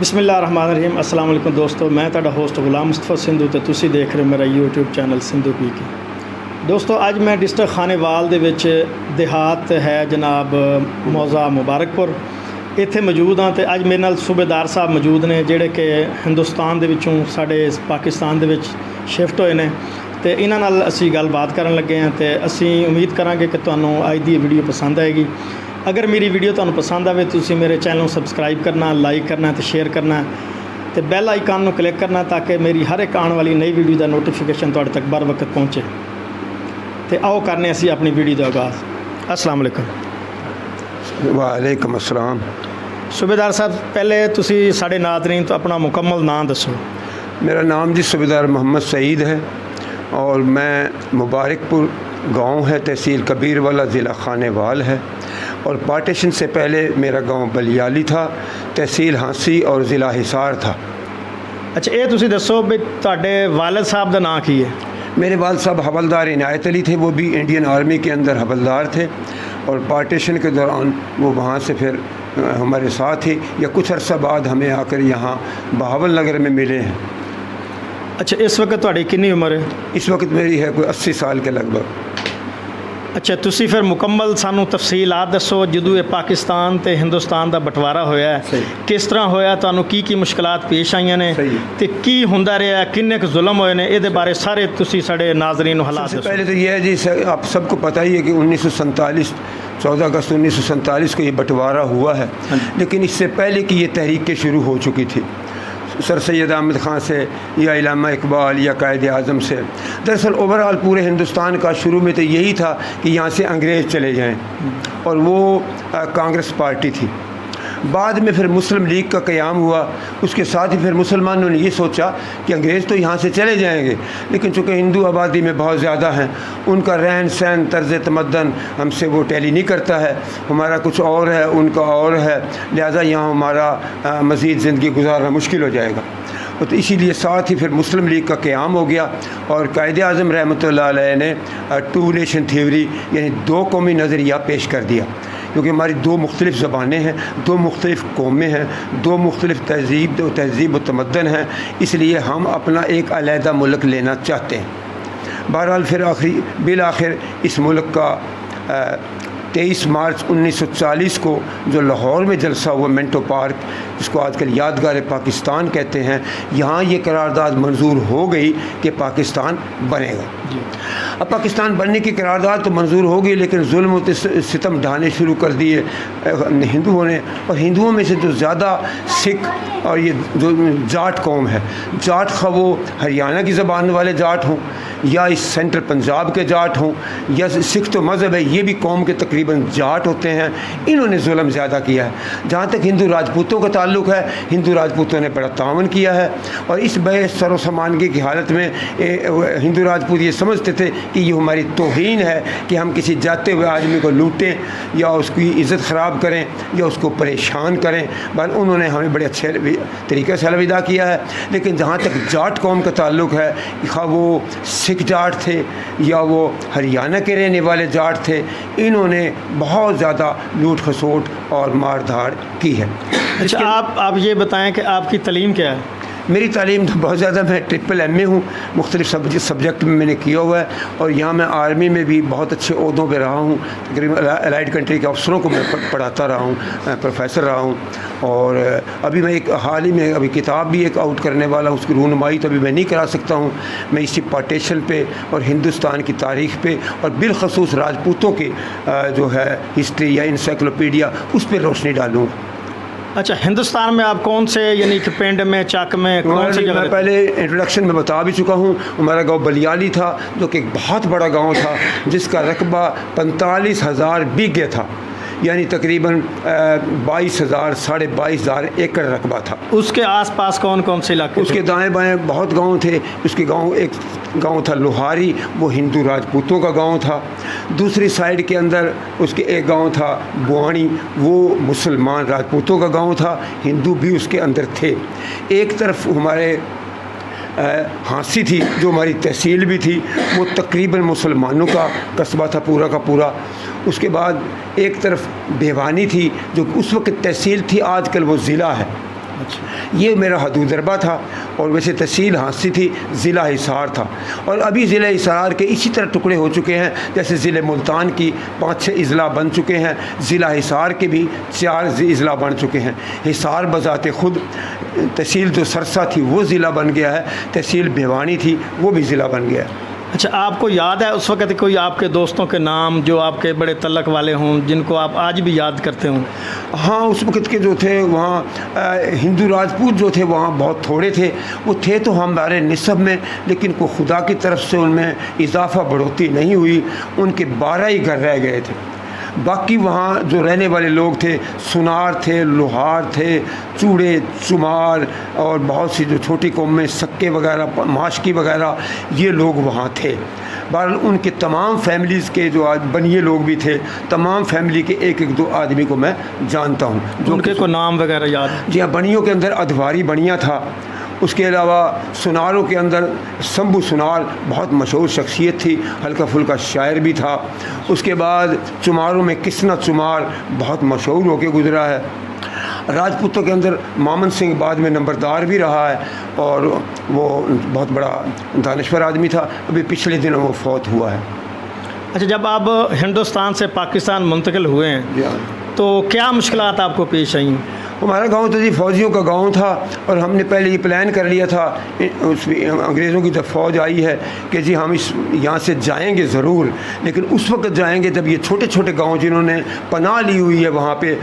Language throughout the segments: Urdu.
بسم اللہ الرحمن الرحیم۔ السلام علیکم دوستو، میں تہاڈا ہوسٹ غلام مصطفیٰ سندھو تے تسی دیکھ رہے میرا یوٹیوب چینل سندھو پی کے۔ دوستو اج میں ڈسٹرکٹ خانیوال دے وچ دیہات ہے جناب موضع مبارک پور ایتھے موجود ہاں تے اج میرے نال صوبیدار صاحب موجود نے جڑے کہ ہندوستان دے وچوں ساڈے پاکستان دے وچ شفٹ ہوئے نے تے انہاں نال اسی گل بات کرن لگے ہیں تے اسی امید کراں گے کہ تانوں اج دی ویڈیو پسند آئے گی۔ اگر میری ویڈیو تانوں پسند آئے تو میرے چینل کو سبسکرائب کرنا، لائک کرنا تے شیئر کرنا تے بیل آئیکن نو کلک کرنا تاکہ میری ہر ایک آنے والی نئی ویڈیو دا نوٹیفیکیشن تہاڈے تک بر وقت پہنچے۔ تے آؤ کرنے اسی اپنی ویڈیو دا آغاز۔ السلام علیکم۔ وعلیکم السلام۔ صوبیدار صاحب پہلے تسی ساڈے ناظرین تو اپنا مکمل نام دسو۔ میرا نام جی صوبیدار محمد سعید ہے اور میں مبارک پور گاؤں ہے، تحصیل کبیر والا، ضلع خانیوال ہے، اور پارٹیشن سے پہلے میرا گاؤں بلیالی تھا، تحصیل ہانسی اور ضلع حصار تھا۔ اچھا یہ تسی دسو بھی تہاڈے والد صاحب دا نام کی ہے؟ میرے والد صاحب حوالدار عنایت علی تھے، وہ بھی انڈین آرمی کے اندر حوالدار تھے، اور پارٹیشن کے دوران وہ وہاں سے پھر ہمارے ساتھ ہی یا کچھ عرصہ بعد ہمیں آ کر یہاں بہاول نگر میں ملے ہیں۔ اچھا اس وقت تہاڈی کنی عمر ہے؟ اس وقت میری ہے کوئی 80 سال کے لگ بھگ۔ اچھا تسی پھر مکمل سانو تفصیلات دسو جدوں یہ پاکستان تے ہندوستان دا بٹوارا ہویا ہے، صحیح، کس طرح ہویا، تانوں کی مشکلات پیش آئیاں نے تے کی ہوندا رہیا، کنے کہ ظلم ہوئے نے، دے بارے سارے تسی ساڈے ناظرین نو حالات سب سے دسو۔ پہلے تو یہ ہے جی آپ سب کو پتہ ہی ہے کہ 14 اگست 1947 کو یہ بٹوارا ہوا ہے، لیکن اس سے پہلے کی یہ تحریک شروع ہو چکی تھی، سر سید احمد خان سے یا علامہ اقبال یا قائد اعظم سے۔ دراصل اوورآل پورے ہندوستان کا شروع میں تو یہی تھا کہ یہاں سے انگریز چلے جائیں، اور وہ کانگریس پارٹی تھی۔ بعد میں پھر مسلم لیگ کا قیام ہوا، اس کے ساتھ ہی پھر مسلمانوں نے یہ سوچا کہ انگریز تو یہاں سے چلے جائیں گے، لیکن چونکہ ہندو آبادی میں بہت زیادہ ہیں، ان کا رہن سہن، طرز تمدن ہم سے وہ ٹیلی نہیں کرتا ہے، ہمارا کچھ اور ہے، ان کا اور ہے، لہٰذا یہاں ہمارا مزید زندگی گزارنا مشکل ہو جائے گا۔ تو اسی لیے ساتھ ہی پھر مسلم لیگ کا قیام ہو گیا، اور قائد اعظم رحمۃ اللہ علیہ نے 2 نیشن تھیوری یعنی 2 قومی نظریہ پیش کر دیا، کیونکہ ہماری 2 مختلف زبانیں ہیں، 2 مختلف قومیں ہیں، 2 مختلف تہذیب و تمدن ہیں، اس لیے ہم اپنا ایک علیحدہ ملک لینا چاہتے ہیں۔ بہرحال پھر بالآخر اس ملک کا 23 مارچ 1940 کو جو لاہور میں جلسہ ہوا منٹو پارک، جس کو آج کل یادگار پاکستان کہتے ہیں، یہاں یہ قرارداد منظور ہو گئی کہ پاکستان بنے گا۔ اب پاکستان بننے کی قرارداد تو منظور ہو گئی، لیکن ظلم و ستم ڈھانے شروع کر دیے ہندوؤں نے، اور ہندوؤں میں سے جو زیادہ سکھ اور یہ جو جاٹ قوم ہے، جاٹ خواہ وہ ہریانہ کی زبان والے جاٹ ہوں یا اس سینٹرل پنجاب کے جاٹ ہوں، یا سکھ تو مذہب ہے، یہ بھی قوم کے تقریباً جاٹ ہوتے ہیں، انہوں نے ظلم زیادہ کیا ہے۔ جہاں تک ہندو راجپوتوں کا تعلق ہے، ہندو راجپوتوں نے بڑا تعاون کیا ہے، اور اس بے سر و سامانگی کی حالت میں ہندو راجپوت یہ سمجھتے تھے کہ یہ ہماری توہین ہے کہ ہم کسی جاتے ہوئے آدمی کو لوٹیں یا اس کی عزت خراب کریں یا اس کو پریشان کریں، بل انہوں نے ہمیں بڑے اچھے طریقے سے الوداع کیا ہے۔ لیکن جہاں تک جاٹ قوم کا تعلق ہے، خواہ وہ سکھ جاٹ تھے یا وہ ہریانہ کے رہنے والے جاٹ تھے، انہوں نے بہت زیادہ لوٹ کھسوٹ اور مار دھاڑ کی ہے۔ اچھا آپ یہ بتائیں کہ آپ کی تعلیم کیا ہے؟ میری تعلیم تو بہت زیادہ، میں ٹرپل ایم اے ہوں، مختلف سبجیکٹ میں نے کیا ہوا ہے، اور یہاں میں آرمی میں بھی بہت اچھے عہدوں پہ رہا ہوں، تقریباً الائڈ کنٹری کے افسروں کو میں پڑھاتا رہا ہوں، پروفیسر رہا ہوں، اور ابھی میں ایک حال ہی میں ابھی کتاب بھی ایک آؤٹ کرنے والا ہوں، اس کی رونمائی تو ابھی میں نہیں کرا سکتا ہوں۔ میں اسی پارٹیشن پہ اور ہندوستان کی تاریخ پہ اور بالخصوص راجپوتوں کی جو ہے ہسٹری یا انسائکلوپیڈیا، اس پہ روشنی ڈالوں۔ اچھا ہندوستان میں آپ کون سے یعنی کہ پنڈ میں، چک میں، کون سی جگہ؟ میں پہلے انٹروڈکشن میں بتا بھی چکا ہوں، ہمارا گاؤں بلیالی تھا، جو کہ ایک بہت بڑا گاؤں تھا، جس کا رقبہ 45,000 بیگھے تھا، یعنی تقریباً 22,000 ساڑھے 22,000 ایکڑ رقبہ تھا۔ اس کے آس پاس کون کون سے علاقے؟ اس کے دائیں بائیں بہت گاؤں تھے۔ اس کے ایک گاؤں تھا لوہاری، وہ ہندو راجپوتوں کا گاؤں تھا۔ دوسری سائڈ کے اندر اس کے ایک گاؤں تھا بوانی، وہ مسلمان راجپوتوں کا گاؤں تھا، ہندو بھی اس کے اندر تھے۔ ایک طرف ہمارے ہانسی تھی جو ہماری تحصیل بھی تھی، وہ تقریباً مسلمانوں کا قصبہ تھا پورا کا پورا۔ اس کے بعد ایک طرف بھیوانی تھی جو اس وقت تحصیل تھی، آج کل وہ ضلع ہے، یہ میرا حدود ضربہ تھا، اور ویسے تحصیل ہانسی تھی، ضلع حصار تھا، اور ابھی ضلع حصار کے اسی طرح ٹکڑے ہو چکے ہیں، جیسے ضلع ملتان کی 5-6 اضلاع بن چکے ہیں، ضلع حصار کے بھی 4 اضلاع بن چکے ہیں۔ حصار بذات خود تحصیل جو سرسا تھی وہ ضلع بن گیا ہے، تحصیل بھیوانی تھی وہ بھی ضلع بن گیا ہے۔ اچھا، آپ کو یاد ہے اس وقت کوئی آپ کے دوستوں کے نام جو آپ کے بڑے تعلق والے ہوں، جن کو آپ آج بھی یاد کرتے ہوں؟ ہاں، اس وقت کے جو تھے وہاں ہندو راجپوت جو تھے وہاں بہت تھوڑے تھے، وہ تھے تو ہمارے نسب میں، لیکن کو خدا کی طرف سے ان میں اضافہ بڑھوتری نہیں ہوئی، ان کے 12 ہی گھر رہ گئے تھے۔ باقی وہاں جو رہنے والے لوگ تھے، سنار تھے، لوہار تھے، چوڑے، چمار، اور بہت سی جو چھوٹی قومیں سکے وغیرہ، ماشکی وغیرہ، یہ لوگ وہاں تھے۔ بہرحال ان کے تمام فیملیز کے جو بنیے لوگ بھی تھے، تمام فیملی کے 1-2 آدمی کو میں جانتا ہوں۔ جو ان کے کوئی نام وغیرہ یاد ہے؟ جی ہاں، بنیوں کے اندر ادھواری بنیا تھا، اس کے علاوہ سناروں کے اندر سمبو سنار بہت مشہور شخصیت تھی، ہلکا پھلکا شاعر بھی تھا۔ اس کے بعد چماروں میں کسنا چمار بہت مشہور ہو کے گزرا ہے۔ راجپوتوں کے اندر مامن سنگھ بعد میں نمبردار بھی رہا ہے، اور وہ بہت بڑا دانشور آدمی تھا، ابھی پچھلے دنوں وہ فوت ہوا ہے۔ اچھا، جب آپ ہندوستان سے پاکستان منتقل ہوئے ہیں تو کیا مشکلات آپ کو پیش آئیں؟ ہمارا گاؤں تو جی فوجیوں کا گاؤں تھا، اور ہم نے پہلے یہ پلان کر لیا تھا، اس انگریزوں کی جب فوج آئی ہے کہ جی ہم یہاں سے جائیں گے ضرور، لیکن اس وقت جائیں گے جب یہ چھوٹے چھوٹے گاؤں جنہوں نے پناہ لی ہوئی ہے وہاں پہ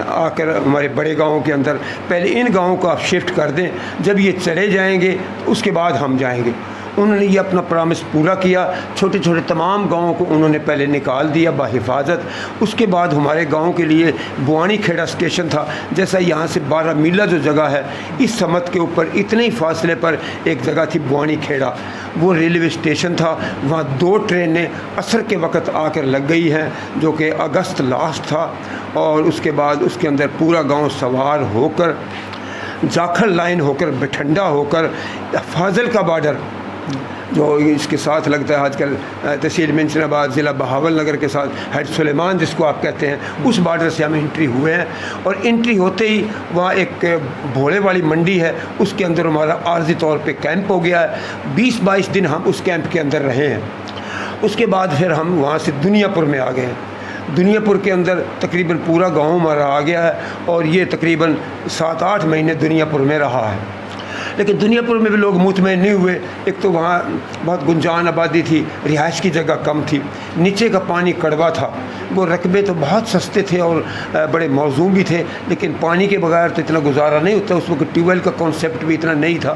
آ کر ہمارے بڑے گاؤں کے اندر، پہلے ان گاؤں کو آپ شفٹ کر دیں، جب یہ چلے جائیں گے اس کے بعد ہم جائیں گے۔ انہوں نے یہ اپنا پرامس پورا کیا، چھوٹے چھوٹے تمام گاؤں کو انہوں نے پہلے نکال دیا بحفاظت۔ اس کے بعد ہمارے گاؤں کے لیے بوانی کھیڑا اسٹیشن تھا، جیسا یہاں سے 12 میلہ جو جگہ ہے، اس سمت کے اوپر اتنے ہی فاصلے پر ایک جگہ تھی بوانی کھیڑا، وہ ریلوے اسٹیشن تھا۔ وہاں 2 ٹرینیں عصر کے وقت آ کر لگ گئی ہیں، جو کہ اگست لاسٹ تھا، اور اس کے بعد اس کے اندر پورا گاؤں سوار ہو کر جاکھل لائن ہو کر بٹھنڈا ہو کر فاضل کا بارڈر جو اس کے ساتھ لگتا ہے آج کل تحصیل منشن آباد ضلع بہاول نگر کے ساتھ حج سلیمان جس کو آپ کہتے ہیں، اس بارڈر سے ہم انٹری ہوئے ہیں، اور انٹری ہوتے ہی وہاں ایک بھوڑے والی منڈی ہے، اس کے اندر ہمارا عارضی طور پہ کیمپ ہو گیا ہے۔ 20-22 دن ہم اس کیمپ کے اندر رہے ہیں۔ اس کے بعد پھر ہم وہاں سے دنیا پور میں آ گئے ہیں۔ دنیا پور کے اندر تقریباً پورا گاؤں ہمارا آ گیا ہے، اور یہ تقریباً 7-8 مہینے دنیا پور میں رہا ہے۔ لیکن دنیا پور میں بھی لوگ مطمئن نہیں ہوئے، ایک تو وہاں بہت گنجان آبادی تھی، رہائش کی جگہ کم تھی، نیچے کا پانی کڑوا تھا، وہ رقبے تو بہت سستے تھے اور بڑے موزوں بھی تھے، لیکن پانی کے بغیر تو اتنا گزارا نہیں ہوتا، اس وقت ٹیوب ویل کا کانسیپٹ بھی اتنا نہیں تھا۔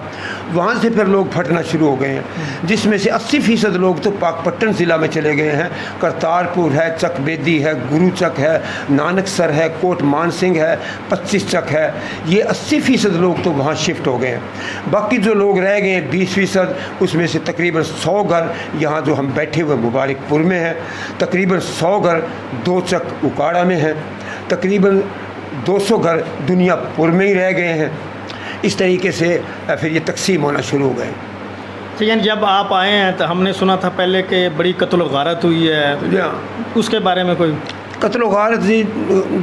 وہاں سے پھر لوگ پھٹنا شروع ہو گئے ہیں، جس میں سے 80% لوگ تو پاک پٹن ضلع میں چلے گئے ہیں۔ کرتارپور ہے، چک بیدی ہے، گرو چک ہے، نانک سر ہے، کوٹ مان سنگھ ہے، 25 چک ہے، یہ 80% لوگ تو وہاں شفٹ ہو گئے ہیں۔ باقی جو لوگ رہ گئے ہیں 20%، اس میں سے تقریباً 100 گھر یہاں جو ہم بیٹھے ہوئے مبارک پور میں ہیں، تقریباً 100 گھر 2 چک اکاڑا میں ہیں، تقریباً 200 گھر دنیا پور میں ہی رہ گئے ہیں۔ اس طریقے سے پھر یہ تقسیم ہونا شروع ہو گئے۔ یعنی جب آپ آئے ہیں تو ہم نے سنا تھا پہلے کہ بڑی قتل و غارت ہوئی ہے، اس کے بارے میں کوئی قتل و غارت جی،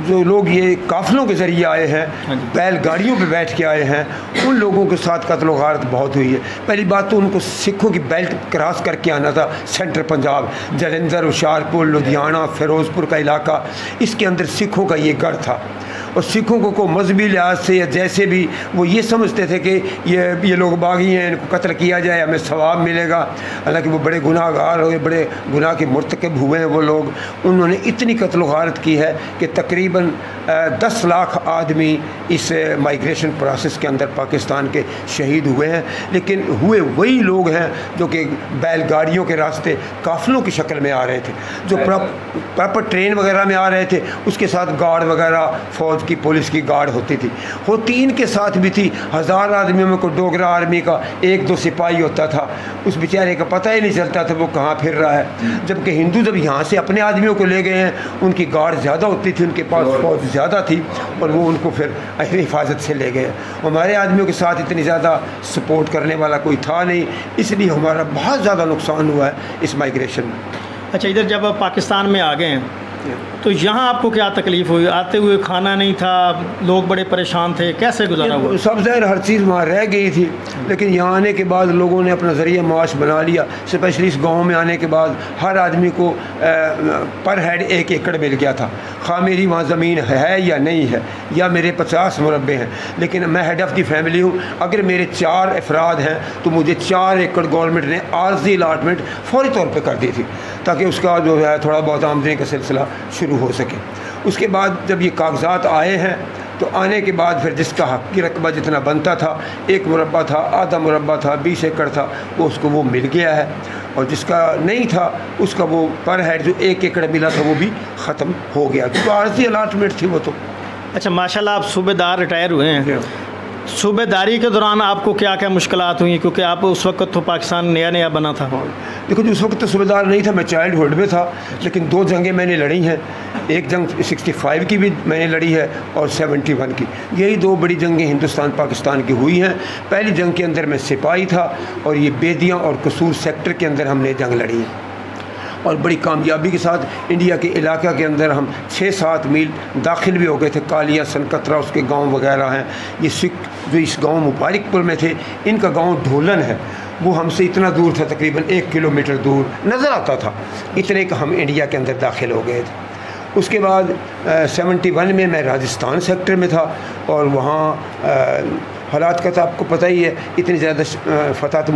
جو لوگ یہ قافلوں کے ذریعے آئے ہیں، بیل گاڑیوں پہ بیٹھ کے آئے ہیں، ان لوگوں کے ساتھ قتل و غارت بہت ہوئی ہے۔ پہلی بات تو ان کو سکھوں کی بیلٹ کراس کر کے آنا تھا، سینٹر پنجاب، جلندھر، ہوشیارپور، لدھیانہ، فیروز پور کا علاقہ، اس کے اندر سکھوں کا یہ گڑھ تھا، اور سکھوں کو مذہبی لحاظ سے یا جیسے بھی وہ یہ سمجھتے تھے کہ یہ لوگ باغی ہیں، ان کو قتل کیا جائے ہمیں ثواب ملے گا، حالانکہ وہ بڑے گناہ گار ہوئے، بڑے گناہ کے مرتکب ہوئے ہیں وہ لوگ۔ انہوں نے اتنی قتل و غارت کی ہے کہ تقریباً 10 لاکھ آدمی اس مائیگریشن پروسیس کے اندر پاکستان کے شہید ہوئے ہیں، لیکن ہوئے وہی لوگ ہیں جو کہ بیل گاڑیوں کے راستے قافلوں کی شکل میں آ رہے تھے، جو پراپر ٹرین وغیرہ میں آ رہے تھے، اس کے ساتھ گارڈ وغیرہ فوج کی پولیس کی گارڈ ہوتی تھی، ہوتی ان کے ساتھ بھی تھی۔ 1000 آدمیوں میں کوئی ڈوگرا آرمی کا 1-2 سپاہی ہوتا تھا، اس بیچارے کا پتہ ہی نہیں چلتا تھا وہ کہاں پھر رہا ہے۔ جبکہ ہندو جب یہاں سے اپنے آدمیوں کو لے گئے ہیں، ان کی گارڈ زیادہ ہوتی تھی، ان کے پاس فوج زیادہ تھی، اور وہ ان کو پھر حفاظت سے لے گئے۔ ہمارے آدمیوں کے ساتھ اتنی زیادہ سپورٹ کرنے والا کوئی تھا نہیں، اس لیے ہمارا بہت زیادہ نقصان ہوا ہے اس مائیگریشن میں۔ اچھا، ادھر جب آپ پاکستان میں آ گئے ہیں تو یہاں آپ کو کیا تکلیف ہوئی؟ آتے ہوئے کھانا نہیں تھا، لوگ بڑے پریشان تھے، کیسے گزارا ہوا؟ سب ظاہر ہر چیز وہاں رہ گئی تھی، لیکن یہاں آنے کے بعد لوگوں نے اپنا ذریعہ معاش بنا لیا. اسپیشلی اس گاؤں میں آنے کے بعد ہر آدمی کو پر ہیڈ 1 ایکڑ مل گیا تھا. خواہ میری وہاں زمین ہے یا نہیں ہے، یا میرے 50 مربع ہیں، لیکن میں ہیڈ آف دی فیملی ہوں. اگر میرے 4 افراد ہیں تو مجھے 4 ایکڑ گورنمنٹ نے عارضی الاٹمنٹ فوری طور پہ کر دی تھی، تاکہ اس کا جو ہے تھوڑا بہت آمدنی کا سلسلہ شروع ہو سکے. اس کے بعد جب یہ کاغذات آئے ہیں تو آنے کے بعد پھر جس کا حقی رقبہ جتنا بنتا تھا، 1 مربع تھا، آدھا مربع تھا، 20 ایکڑ تھا، وہ اس کو وہ مل گیا ہے. اور جس کا نہیں تھا اس کا وہ پر ہیڈ جو 1 ایکڑ ملا تھا وہ بھی ختم ہو گیا، کیونکہ عارضی الاٹمنٹ تھی وہ تو. اچھا، ماشاء اللہ آپ صوبے دار ریٹائر ہوئے ہیں. صوبے داری کے دوران آپ کو کیا کیا مشکلات ہوئیں؟ کیونکہ آپ اس وقت تو پاکستان نیا بنا تھا. دیکھو جو اس وقت تو صوبے دار نہیں تھا، میں چائلڈ ہوڈ میں تھا، لیکن 2 جنگیں میں نے لڑی ہیں. ایک جنگ 65 کی بھی میں نے لڑی ہے اور 71 کی. یہی 2 بڑی جنگیں ہندوستان پاکستان کی ہوئی ہیں. پہلی جنگ کے اندر میں سپاہی تھا اور یہ بیدیاں اور قصور سیکٹر کے اندر ہم نے جنگ لڑی ہے، اور بڑی کامیابی کے ساتھ انڈیا کے علاقہ کے اندر ہم 6-7 میل داخل بھی ہو گئے تھے. کالیا، سنکترا اس کے گاؤں وغیرہ ہیں. یہ سکھ جو اس گاؤں مبارک پور میں تھے، ان کا گاؤں ڈھولن ہے، وہ ہم سے اتنا دور تھا، تقریباً 1 کلومیٹر دور نظر آتا تھا. اتنے کا ہم انڈیا کے اندر داخل ہو گئے تھے. اس کے بعد 71 میں راجستھان سیکٹر میں تھا، اور وہاں حالات کا تو آپ کو پتہ ہی ہے، اتنی زیادہ فتح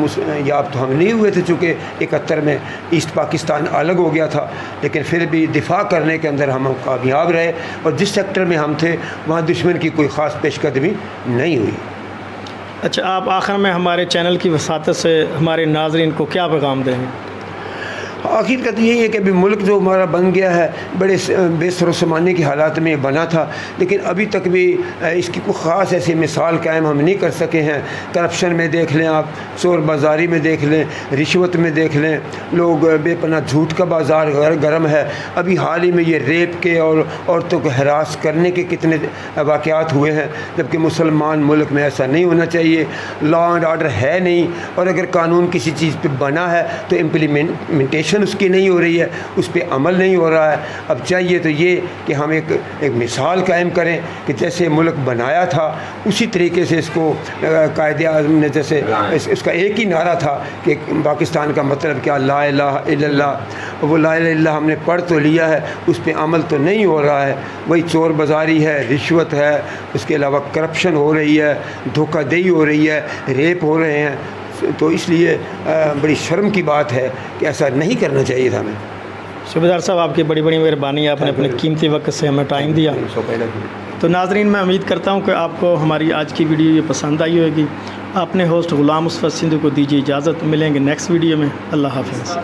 یاب تو ہم نہیں ہوئے تھے، چونکہ 71 میں ایسٹ پاکستان الگ ہو گیا تھا، لیکن پھر بھی دفاع کرنے کے اندر ہم کامیاب رہے. اور جس سیکٹر میں ہم تھے وہاں دشمن کی کوئی خاص پیش قدمی نہیں ہوئی. اچھا، آپ آخر میں ہمارے چینل کی وساطت سے ہمارے ناظرین کو کیا پیغام دیں گے؟ آخر کا تو یہی ہے کہ ابھی ملک جو ہمارا بن گیا ہے بڑے بے سر و سامانے کی حالات میں بنا تھا، لیکن ابھی تک بھی اس کی کوئی خاص ایسی مثال قائم ہم نہیں کر سکے ہیں. کرپشن میں دیکھ لیں آپ، چور بازاری میں دیکھ لیں، رشوت میں دیکھ لیں، لوگ بے پناہ جھوٹ کا بازار گرم ہے. ابھی حال ہی میں یہ ریپ کے اور عورتوں کو ہراس کرنے کے کتنے واقعات ہوئے ہیں، جبکہ مسلمان ملک میں ایسا نہیں ہونا چاہیے. لا اینڈ آرڈر ہے نہیں، اور اگر قانون کسی چیز پہ بنا ہے تو امپلیمنٹیشن اس کی نہیں ہو رہی ہے، اس پہ عمل نہیں ہو رہا ہے. اب چاہیے تو یہ کہ ہم ایک مثال قائم کریں کہ جیسے ملک بنایا تھا اسی طریقے سے اس کو قائد اعظم نے جیسے اس کا ایک ہی نعرہ تھا کہ پاکستان کا مطلب کیا، لا الہ الا اللہ. وہ لا الہ الا اللہ ہم نے پڑھ تو لیا ہے، اس پہ عمل تو نہیں ہو رہا ہے. وہی چور بازاری ہے، رشوت ہے، اس کے علاوہ کرپشن ہو رہی ہے، دھوکہ دہی ہو رہی ہے، ریپ ہو رہے ہیں. تو اس لیے بڑی شرم کی بات ہے کہ ایسا نہیں کرنا چاہیے تھا ہمیں. صوبیدار صاحب، آپ کی بڑی بڑی مہربانی، آپ نے اپنے قیمتی وقت سے ہمیں ٹائم دیا. تو ناظرین، میں امید کرتا ہوں کہ آپ کو ہماری آج کی ویڈیو یہ پسند آئی ہوگی. اپنے ہوسٹ غلام مصطفیٰ سندھو کو دیجیے اجازت، ملیں گے نیکسٹ ویڈیو میں. اللہ حافظ.